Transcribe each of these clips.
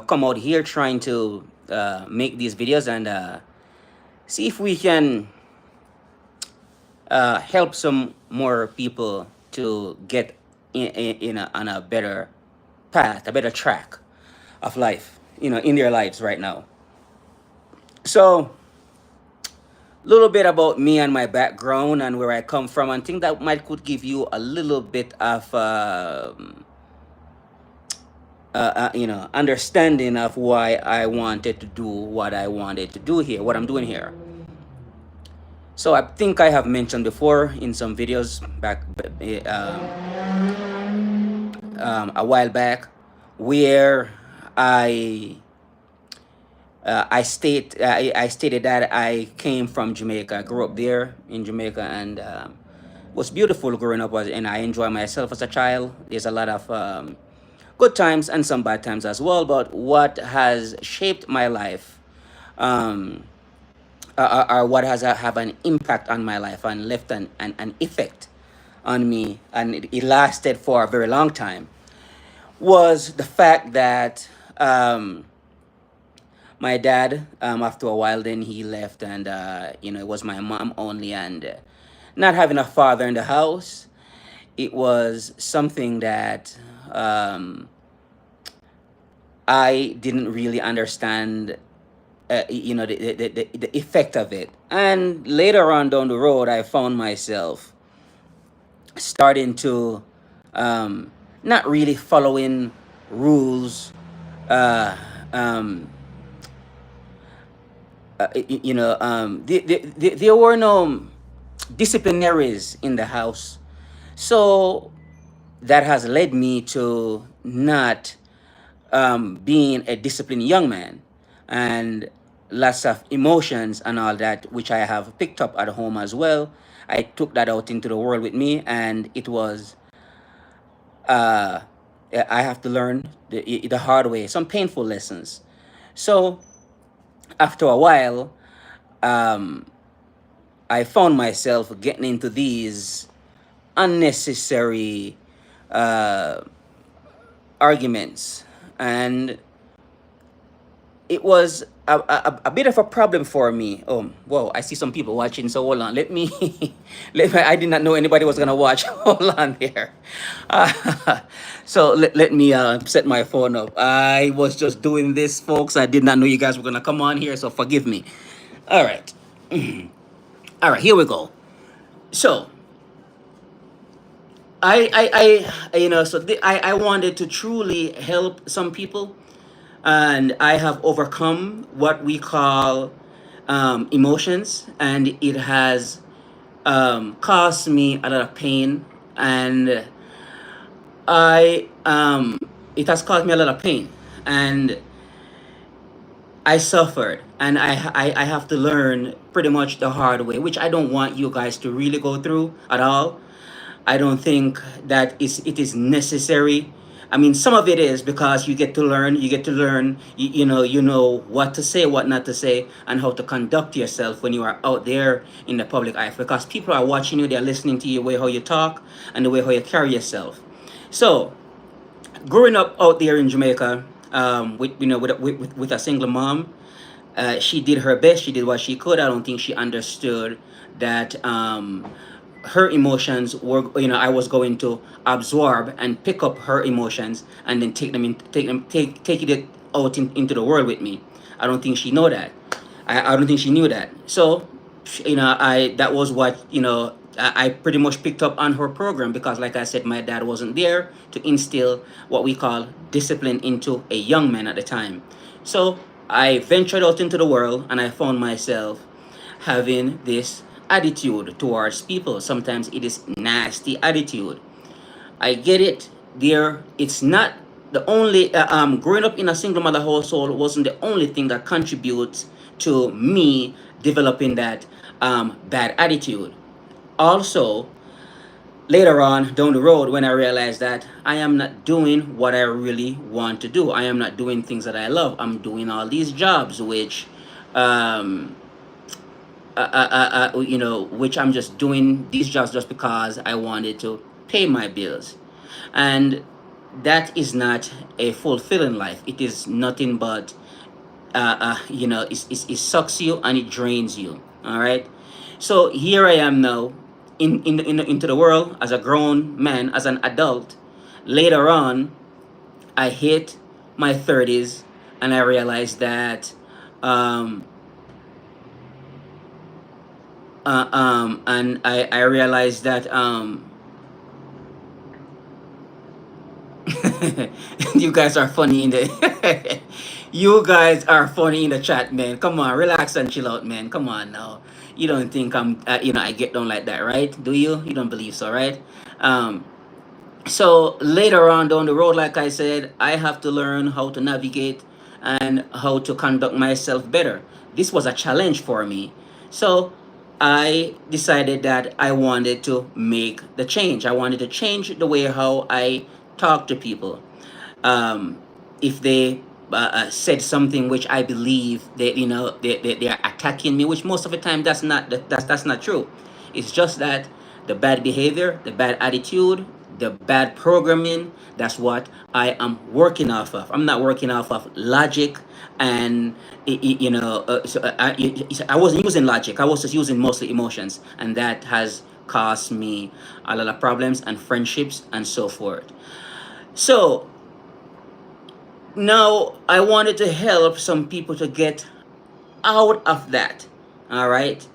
come out here trying to make these videos and see if we can help some more people to get on a better path, a better track of life, in their lives right now. So, a little bit about me and my background and where I come from, and think that might could give you a little bit of understanding of why I wanted to do what I wanted to do here, what I'm doing here. So I think I have mentioned before in some videos back a while back, where I I stated that I came from Jamaica, grew up there in Jamaica, and was beautiful growing up. And I enjoy myself as a child. There's a lot of good times and some bad times as well. But what has shaped my life, um, or what has have an impact on my life and left an effect on me, and it lasted for a very long time, was the fact that my dad, after a while, then he left, and it was my mom only, and not having a father in the house, it was something that I didn't really understand, the effect of it. And later on down the road, I found myself starting to not really following rules. Uh, um, there were no disciplinaries in the house. So that has led me to not being a disciplined young man, and lots of emotions and all that, which I have picked up at home as well. I took that out into the world with me, and it was uh, I have to learn the hard way, some painful lessons. So after a while, um, I found myself getting into these unnecessary uh, arguments, and it was a bit of a problem for me. Oh, whoa! I see some people watching, so hold on. Let me, I did not know anybody was gonna watch. Hold on there. So let me set my phone up. I was just doing this, folks. I did not know you guys were gonna come on here, so forgive me. All right, all right. Here we go. So I wanted to truly help some people, and I have overcome what we call emotions, and it has caused me a lot of pain, and it has caused me a lot of pain, and I suffered, and I have to learn pretty much the hard way, which I don't want you guys to really go through at all. I don't think that it is necessary. I mean, some of it is because you get to learn. You get to learn. You know what to say, what not to say, and how to conduct yourself when you are out there in the public eye. Because people are watching you, they're listening to you, way how you talk, and the way how you carry yourself. So, growing up out there in Jamaica, with a single mom, she did her best. She did what she could. I don't think she understood that her emotions were, I was going to absorb and pick up her emotions and then take it out into the world with me. I don't think she know that. I don't think she knew that. So, I that was what I pretty much picked up on her program, because, like I said, my dad wasn't there to instill what we call discipline into a young man at the time. So I ventured out into the world, and I found myself having this attitude towards people. Sometimes it is nasty attitude. I get it. There, it's not the only. Growing up in a single mother household wasn't the only thing that contributes to me developing that bad attitude. Also, later on down the road, when I realized that I am not doing what I really want to do, I am not doing things that I love. I'm doing all these jobs, which um, which I'm just doing these jobs just because I wanted to pay my bills. And that is not a fulfilling life. It is nothing but it sucks you and it drains you. All right. So here I am now into the world as a grown man, as an adult. Later on, I hit my 30s and I realized that um, and I realized that you guys are funny in the you guys are funny in the chat, man. Come on, relax and chill out, man. Come on now. You don't think I'm I get down like that, right? Do you? You don't believe so, right? Um, so later on down the road, like I said, I have to learn how to navigate and how to conduct myself better. This was a challenge for me. So I decided that I wanted to make the change. I wanted to change the way how I talk to people. um, if they said something which I believe that they are attacking me, which most of the time that's not true. It's just that the bad behavior, the bad attitude, the bad programming. That's what I am working off of. I'm not working off of logic, and I wasn't using logic. I was just using mostly emotions, and that has caused me a lot of problems and friendships and so forth. So now I wanted to help some people to get out of that. All right,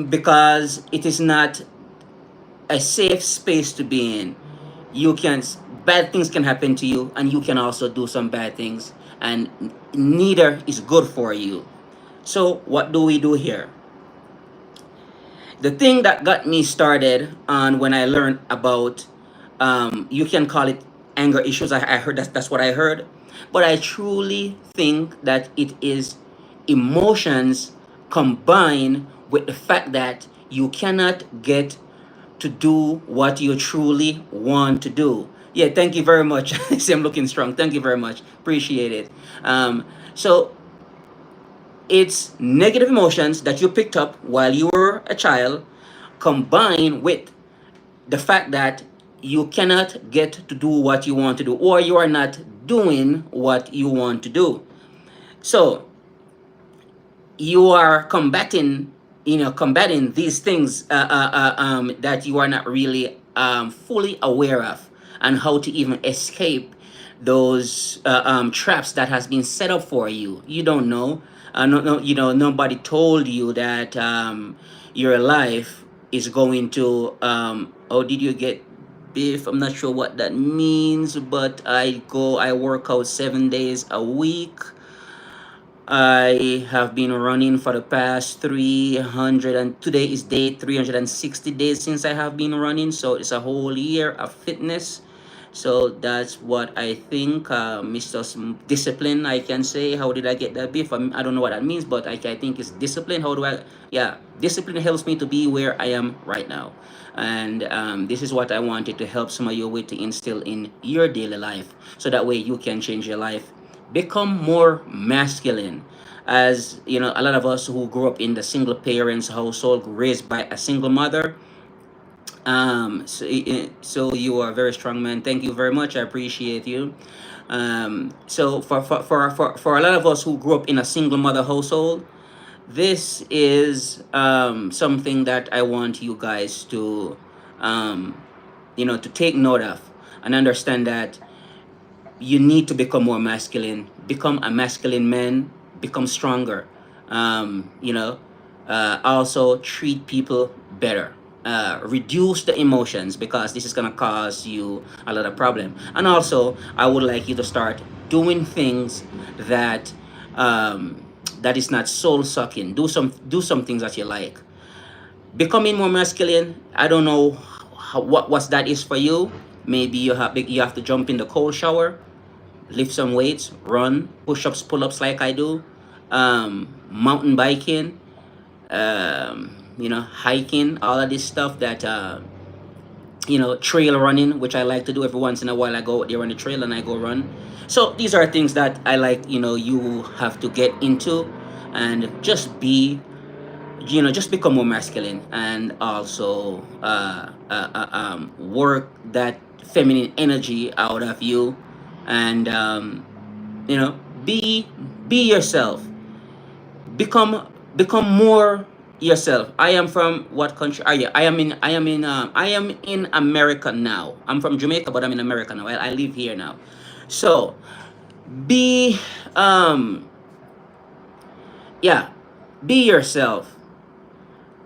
because it is not a safe space to be in. You can Bad things can happen to you, and you can also do some bad things, and neither is good for you. So what do we do here? The thing that got me started on when I learned about, you can call it anger issues. I heard that's what I heard, but I truly think that it is emotions combined with the fact that you cannot get to do what you truly want to do. Yeah, thank you very much. See, I'm looking strong. Thank you very much. Appreciate it. So it's negative emotions that you picked up while you were a child, combined with the fact that you cannot get to do what you want to do, or you are not doing what you want to do. So you are combating these things that you are not really fully aware of, and how to even escape those traps that has been set up for you. You don't know. No, nobody told you that your life is going to. Oh, did you get beef? I'm not sure what that means, but I work out 7 days a week. I have been running for the past 300, and today is day 360 days since I have been running. So it's a whole year of fitness. So that's what I think. Mr. Discipline, I can say. How did I get that beef? I don't know what that means, but I think it's discipline. How do I? Yeah, discipline helps me to be where I am right now. And this is what I wanted to help some of you with, to instill in your daily life. So that way you can change your life, become more masculine. As you know, a lot of us who grew up in the single parents household, raised by a single mother, so you are a very strong man. Thank you very much. I appreciate you. So for a lot of us who grew up in a single mother household, this is something that I want you guys to to take note of, and understand that you need to become more masculine, become a masculine man, become stronger. Also treat people better. Reduce the emotions, because this is gonna cause you a lot of problem. And also, I would like you to start doing things that that is not soul sucking. Do some things that you like. Becoming more masculine. I don't know what that is for you. Maybe you have to jump in the cold shower, lift some weights, run, push-ups, pull-ups like I do, mountain biking, hiking, all of this stuff that, trail running, which I like to do every once in a while. I go out there on the trail and I go run. So these are things that I like, you have to get into, and just become more masculine, and also work that feminine energy out of you, and you know, be yourself. Become more yourself. I am from what country are you? I am in America now. I'm from Jamaica, but I'm in America now. I live here now. So be um yeah, be yourself.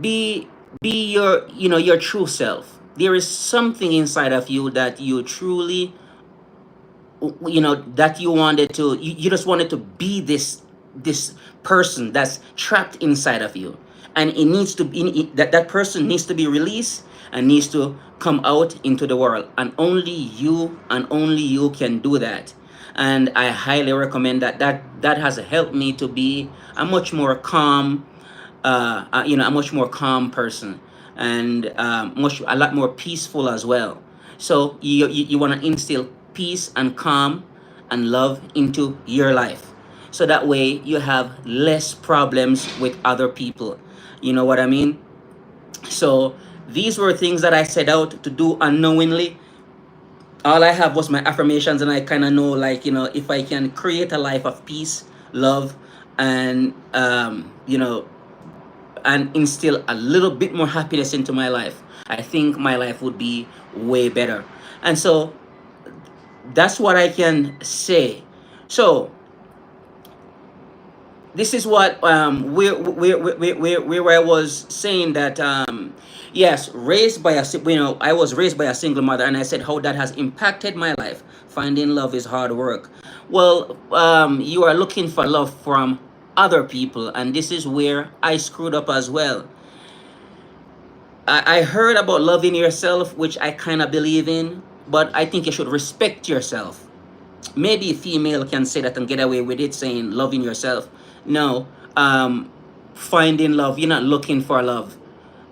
Be your, your true self. There is something inside of you that you truly, that you wanted to, you just wanted to be this person that's trapped inside of you, and it needs to be that person needs to be released and needs to come out into the world, and only you can do that. And I highly recommend that has helped me to be a much more calm, a much more calm person, and much a lot more peaceful as well. So you want to instill peace and calm and love into your life, so that way you have less problems with other people. You know what I mean? So these were things that I set out to do unknowingly. All I have was my affirmations, and I kind of know, like, if I can create a life of peace, love, and and instill a little bit more happiness into my life, I think my life would be way better. And so that's what I can say. So this is what where I was saying that, yes, raised by I was raised by a single mother, and I said how that has impacted my life. Finding love is hard work. Well, you are looking for love from other people, and this is where I screwed up as well. I heard about loving yourself, which I kind of believe in, but I think you should respect yourself. Maybe a female can say that and get away with it, saying loving yourself. No, finding love. You're not looking for love.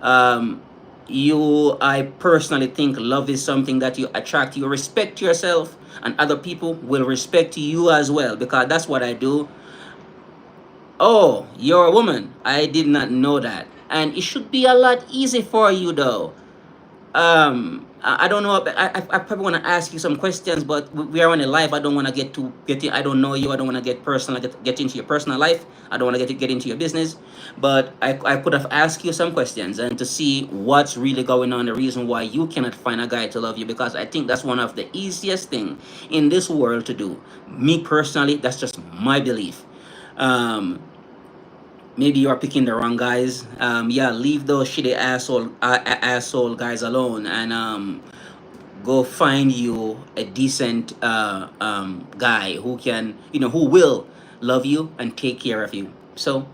Um, I personally think love is something that you attract. You respect yourself, and other people will respect you as well, because that's what I do. Oh, you're a woman. I did not know that. And it should be a lot easy for you, though. I don't know. I probably want to ask you some questions, but we are on a live. I don't want to get in. I don't know you. I don't want to get personal. Get into your personal life. I don't want to get into your business. But I could have asked you some questions and to see what's really going on. The reason why you cannot find a guy to love you, because I think that's one of the easiest thing in this world to do. Me personally, that's just my belief. Um, Maybe you are picking the wrong guys. Yeah, leave those shitty asshole guys alone, and go find you a decent guy who can, who will love you and take care of you. So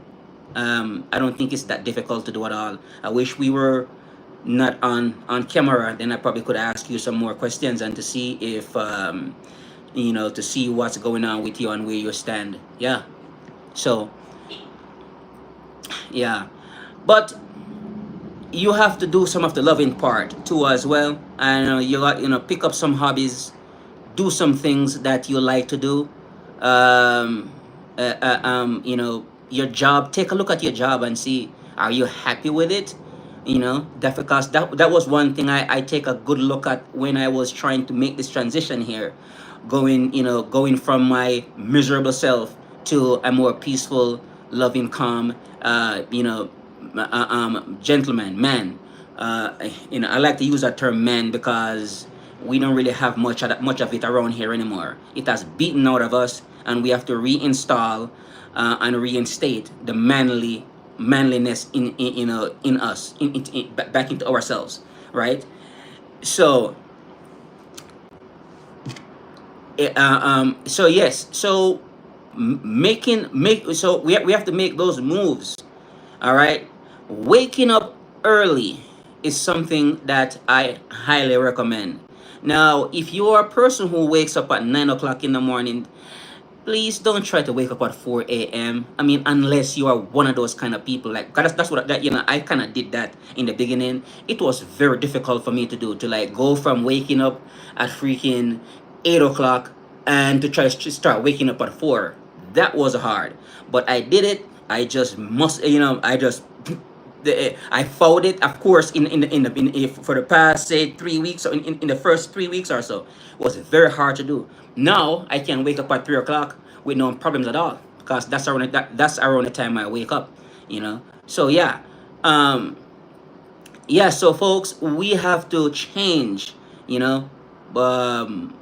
I don't think it's that difficult to do at all. I wish we were not on camera, then I probably could ask you some more questions and to see if to see what's going on with you and where you stand. Yeah. So yeah, but you have to do some of the loving part too as well, and you got, pick up some hobbies, do some things that you like to do. um your job, take a look at your job and see, are you happy with it? That, because that was one thing I take a good look at when I was trying to make this transition here, going from my miserable self to a more peaceful, loving, calm, gentleman, man. I like to use that term man, because we don't really have much of it around here anymore. It has beaten out of us, and we have to reinstall and reinstate the manliness in us, back into ourselves, right? So so yes, so so we have to make those moves. All right, waking up early is something that I highly recommend. Now, if you are a person who wakes up at 9 o'clock in the morning, please don't try to wake up at 4 a.m. I mean, unless you are one of those kind of people. Like, 'cause that's what that I kind of did that in the beginning. It was very difficult for me to do, to like go from waking up at freaking 8 o'clock and to try to start waking up at 4. That was hard, but I did it. I just must, I just I followed it, of course, for the past say 3 weeks, or in the first 3 weeks or so, it was very hard to do. Now I can wake up at 3 o'clock with no problems at all, because that's around the time I wake up, you know. So yeah, um, yeah. So folks, we have to change, you know. Um,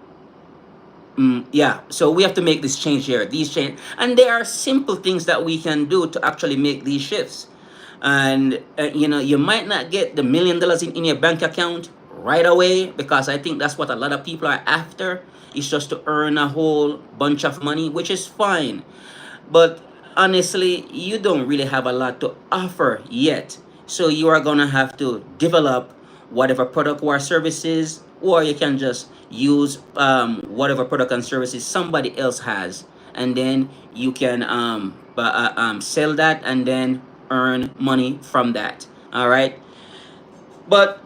yeah, so we have to make this change here, these change, and there are simple things that we can do to actually make these shifts. And you know, you might not get the $1 million in your bank account right away, because I think that's what a lot of people are after, is just to earn a whole bunch of money, which is fine. But honestly, you don't really have a lot to offer yet. So you are gonna have to develop whatever product or services, or you can just use whatever product and services somebody else has, and then you can sell that and then earn money from that. All right, but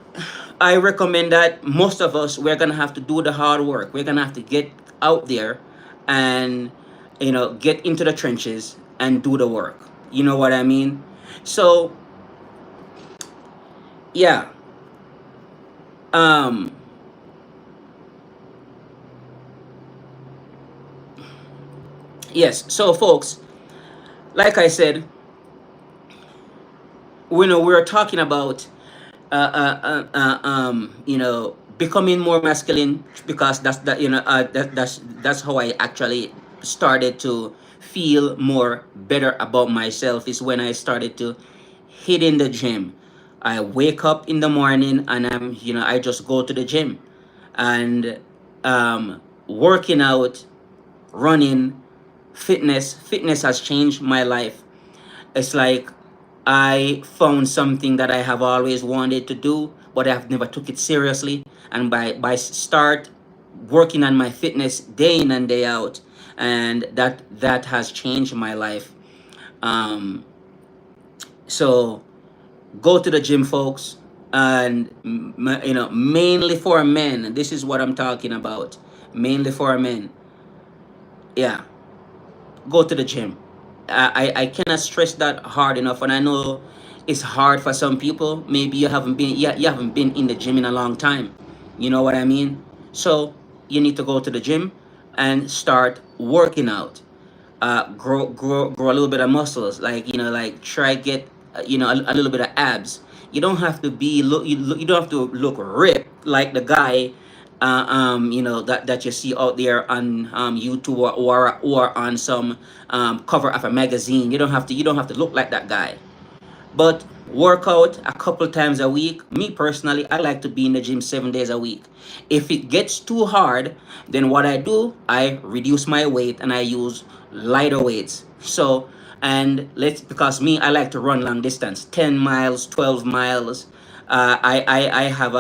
I recommend that most of us, we're gonna have to do the hard work. We're gonna have to get out there and, you know, get into the trenches and do the work. You know what I mean? So yeah, um, yes. So folks, like I said, we know we're talking about you know, becoming more masculine, because that's how I actually started to feel more better about myself, is when I started to hit in the gym. I wake up in the morning and I just go to the gym, and working out, running, fitness has changed my life. It's like I found something that I have always wanted to do, but I've never took it seriously. And by start working on my fitness day in and day out, and that has changed my life. Um, so go to the gym, folks, and you know, mainly for men. This is what I'm talking about. Mainly for men. Yeah, go to the gym. I cannot stress that hard enough, and I know it's hard for some people. Maybe you haven't been in the gym in a long time. You know what I mean? So you need to go to the gym and start working out. Grow a little bit of muscles, like, you know, like try get a little bit of abs. You don't have to you don't have to look ripped like the guy that you see out there on YouTube, or on some cover of a magazine. You don't have to look like that guy, but work out a couple times a week. Me personally, I like to be in the gym 7 days a week. If it gets too hard, then what I do, I reduce my weight and I use lighter weights. So, and let's because me, I like to run long distance, 10 miles, 12 miles. I have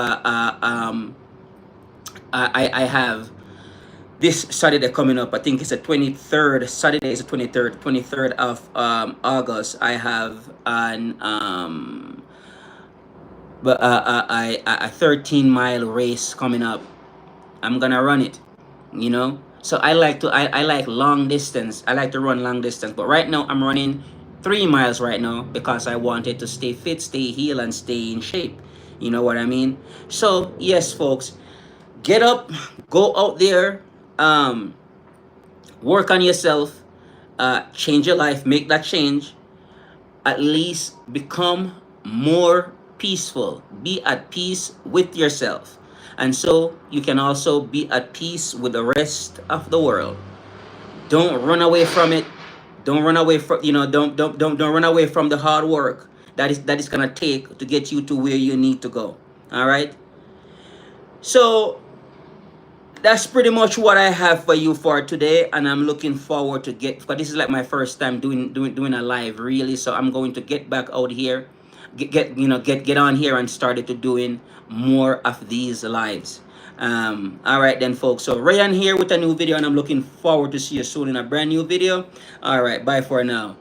I have this Saturday coming up. I think it's the 23rd. Saturday is the 23rd of August. I have a 13-mile race coming up. I'm gonna run it, you know. So I like long distance. I like to run long distance. But right now I'm running 3 miles right now, because I wanted to stay fit, stay healed, and stay in shape. You know what I mean? So yes, folks, get up, go out there, um, work on yourself, change your life, make that change. At least become more peaceful. Be at peace with yourself. And so you can also be at peace with the rest of the world. Don't run away from it. Don't run away from don't run away from the hard work that is gonna take to get you to where you need to go. All right. So that's pretty much what I have for you for today, and I'm looking forward to because this is like my first time doing a live, really. So I'm going to get back out here, get on here and started to doing more of these lives. All right then, folks. So Ryan here with a new video, and I'm looking forward to see you soon in a brand new video. All right, bye for now.